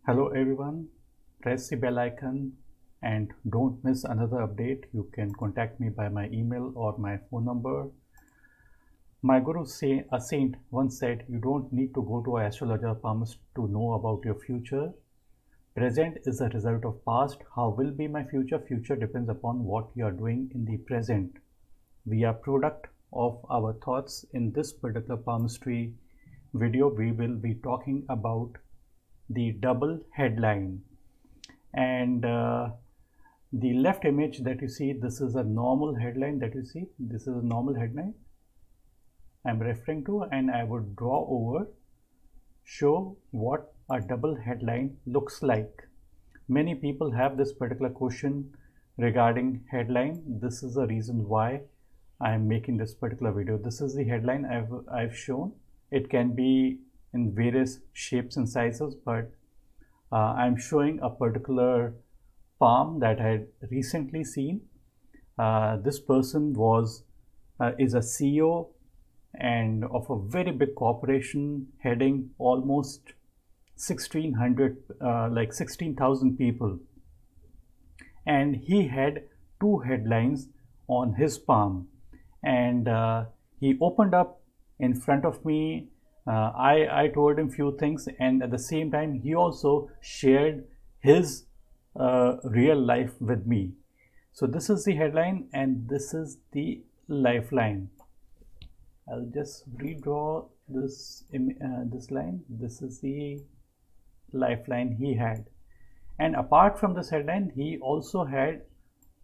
Hello everyone, press the bell icon and don't miss another update. You can contact me by my email or my phone number. My guru, a saint, once said, you don't need to go to an astrologer palmist to know about your future. Present is a result of past. How will be my future? Future depends upon what you are doing in the present. We are product of our thoughts. In this particular palmistry video, we will be talking about the double headline, and the left image that you see, this is a normal headline that you see. This is a normal headline I'm referring to, and I would draw over, show what a double headline looks like. Many people have this particular question regarding headline. This is the reason why I am making this particular video. This is the headline I've shown. It can be in various shapes and sizes, but I'm showing a particular palm that I had recently seen. This person is a CEO and of a very big corporation heading almost 16,000 people, and he had two headlines on his palm, and he opened up in front of me. I told him few things, and at the same time he also shared his real life with me. So this is the headline and this is the lifeline. I'll just redraw this line. This is the lifeline he had, and apart from this headline he also had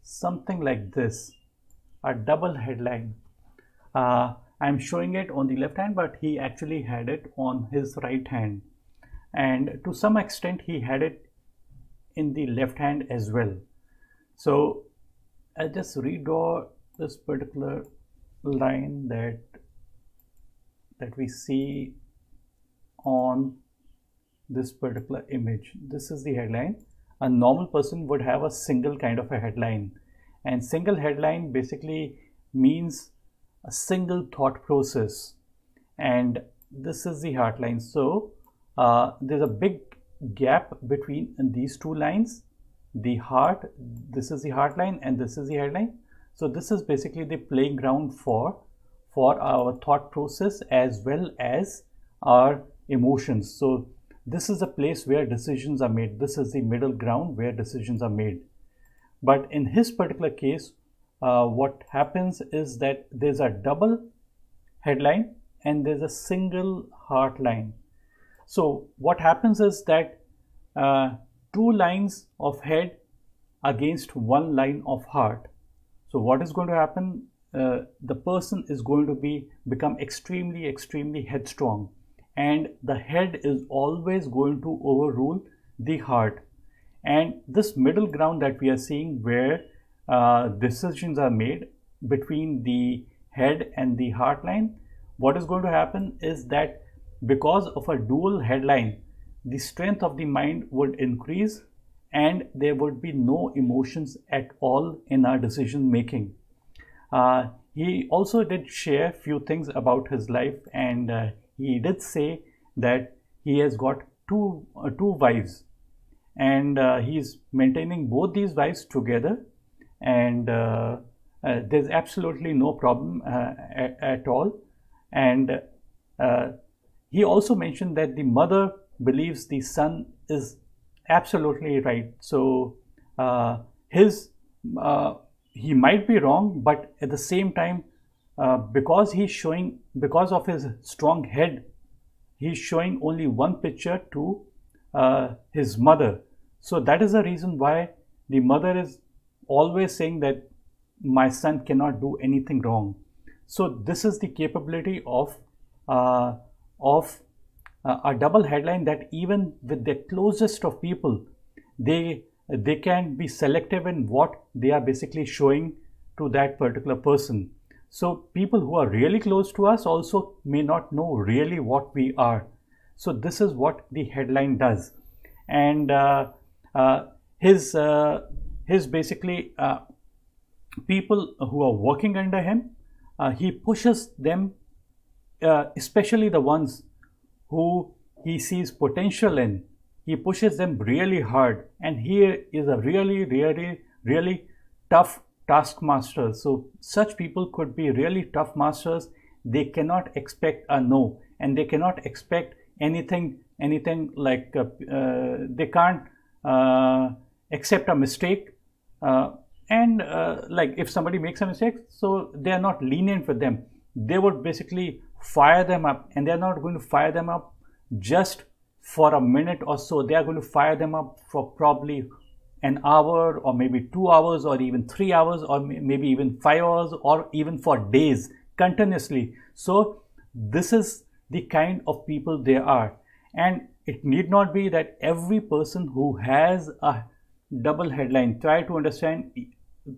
something like this, a double headline. I'm showing it on the left hand, but he actually had it on his right hand, and to some extent he had it in the left hand as well. So I'll just redraw this particular line that we see on this particular image. This is the headline. A normal person would have a single kind of a headline, and single headline basically means a single thought process, and this is the heart line. So there's a big gap between these two lines. The heart, this is the heart line and this is the headline. So this is basically the playing ground for our thought process as well as our emotions. So this is a place where decisions are made. This is the middle ground where decisions are made. But in his particular case, what happens is that there's a double headline and there's a single heart line. So what happens is that two lines of head against one line of heart. So what is going to happen? The person is going to become extremely headstrong, and the head is always going to overrule the heart. And this middle ground that we are seeing, where decisions are made between the head and the heart line, what is going to happen is that because of a dual headline, the strength of the mind would increase and there would be no emotions at all in our decision making. He also did share few things about his life, and he did say that he has got two wives, and he's maintaining both these wives together, and there's absolutely no problem at all. And he also mentioned that the mother believes the son is absolutely right. So he might be wrong, but at the same time, because of his strong head, he's showing only one picture to his mother. So that is the reason why the mother is always saying that my son cannot do anything wrong. So this is the capability of a double headline, that even with the closest of people, they can be selective in what they are basically showing to that particular person. So people who are really close to us also may not know really what we are. So this is what the headline does. And his basically people who are working under him, he pushes them, especially the ones who he sees potential in, he pushes them really hard, and he is a really tough taskmaster. So such people could be really tough masters. They cannot expect a no, and they cannot expect anything like they can't accept a mistake. And like if somebody makes a mistake, so they are not lenient with them. They would basically fire them up, and they're not going to fire them up just for a minute or so. They are going to fire them up for probably an hour, or maybe 2 hours, or even 3 hours, or maybe even 5 hours, or even for days continuously. So this is the kind of people they are. And it need not be that every person who has a double headline. Try to understand.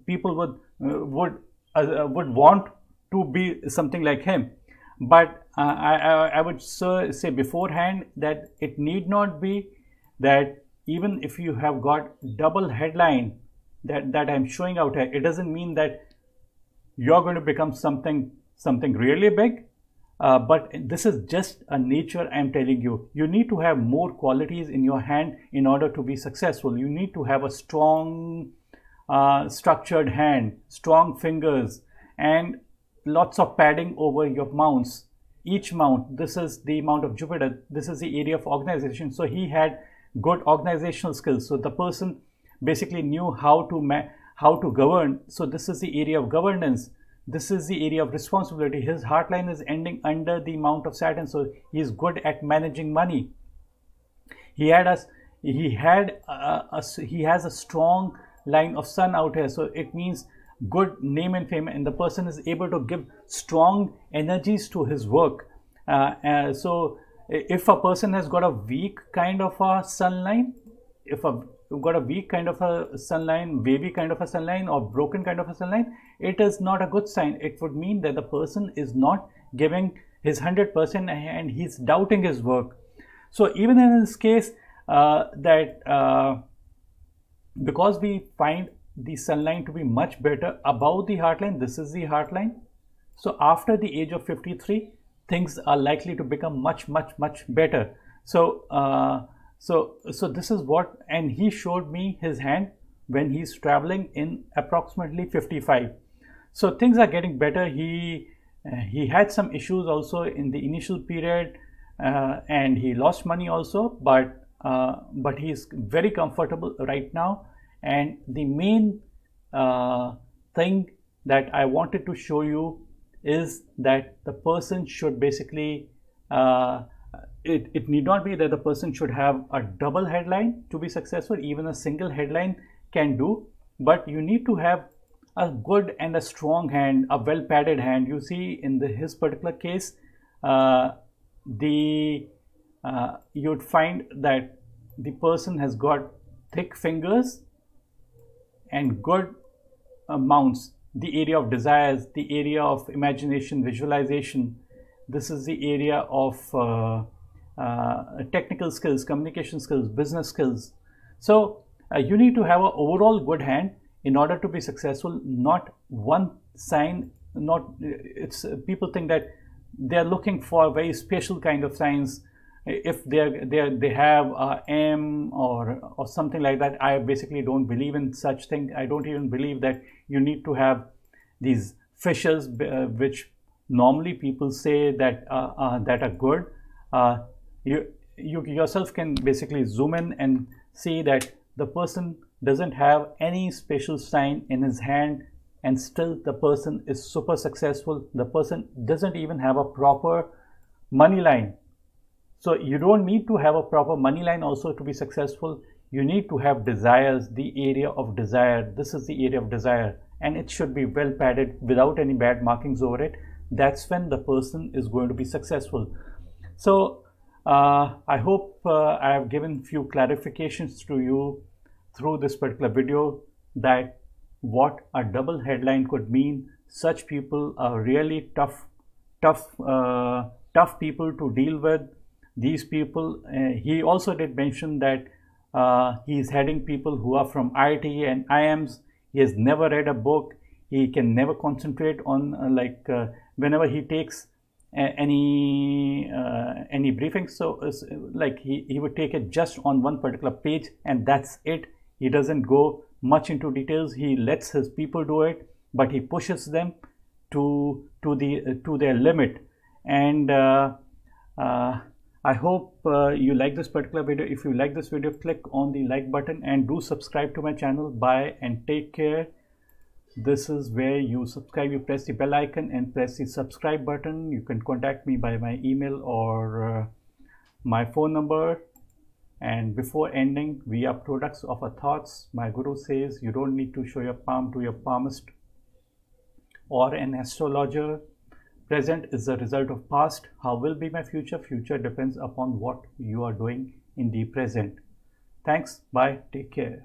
People would want to be something like him, but I would say beforehand that it need not be that even if you have got double headline that I'm showing out here, it doesn't mean that you're going to become something really big. But this is just a nature. I'm telling you, you need to have more qualities in your hand in order to be successful. You need to have a strong structured hand, strong fingers, and lots of padding over your mounts. Each mount, this is the mount of Jupiter, this is the area of organization. So he had good organizational skills. So the person basically knew how to govern. So this is the area of governance. This is the area of responsibility. His heartline is ending under the mount of Saturn, so he is good at managing money. He has a strong line of Sun out here, so it means good name and fame, and the person is able to give strong energies to his work. So if a person has got a weak kind of a sun line, if you've got a weak kind of a sunline, wavy kind of a sunline, or broken kind of a sunline, it is not a good sign. It would mean that the person is not giving his 100% and he's doubting his work. So even in this case, because we find the sunline to be much better above the heartline, this is the heartline. So after the age of 53, things are likely to become much better. So so this is what, and he showed me his hand when he's traveling in approximately 55. So things are getting better. He had some issues also in the initial period, and he lost money also, but he's very comfortable right now. And the main thing that I wanted to show you is that the person should basically it need not be that the person should have a double headline to be successful. Even a single headline can do, but you need to have a good and a strong hand, a well padded hand. You see in his particular case, you'd find that the person has got thick fingers and good mounts. The area of desires, the area of imagination, visualization. This is the area of technical skills, communication skills, business skills. So you need to have an overall good hand in order to be successful. Not one sign. People think that they are looking for a very special kind of signs. If they have a M or something like that, I basically don't believe in such thing. I don't even believe that you need to have these fishes, which normally people say that are good. You yourself can basically zoom in and see that the person doesn't have any special sign in his hand, and still the person is super successful. The person doesn't even have a proper money line. So you don't need to have a proper money line also to be successful. You need to have desires, the area of desire. This is the area of desire, and it should be well padded without any bad markings over it. That's when the person is going to be successful. So I hope I have given few clarifications to you through this particular video, that what a double headline could mean. Such people are really tough people to deal with. These people, he also did mention that he is heading people who are from IIT and IIMs. He has never read a book. He can never concentrate on whenever he takes any briefing. So like he would take it just on one particular page and that's it. He doesn't go much into details. He lets his people do it, but he pushes them to their limit. And I hope you like this particular video. If you like this video, click on the like button and do subscribe to my channel. Bye and take care. This is where you subscribe. You press the bell icon and press the subscribe button. You can contact me by my email or my phone number. And before ending, we are products of our thoughts. My guru says you don't need to show your palm to your palmist or an astrologer. Present is the result of past. How will be my future? Future depends upon what you are doing in the present. Thanks. Bye. Take care.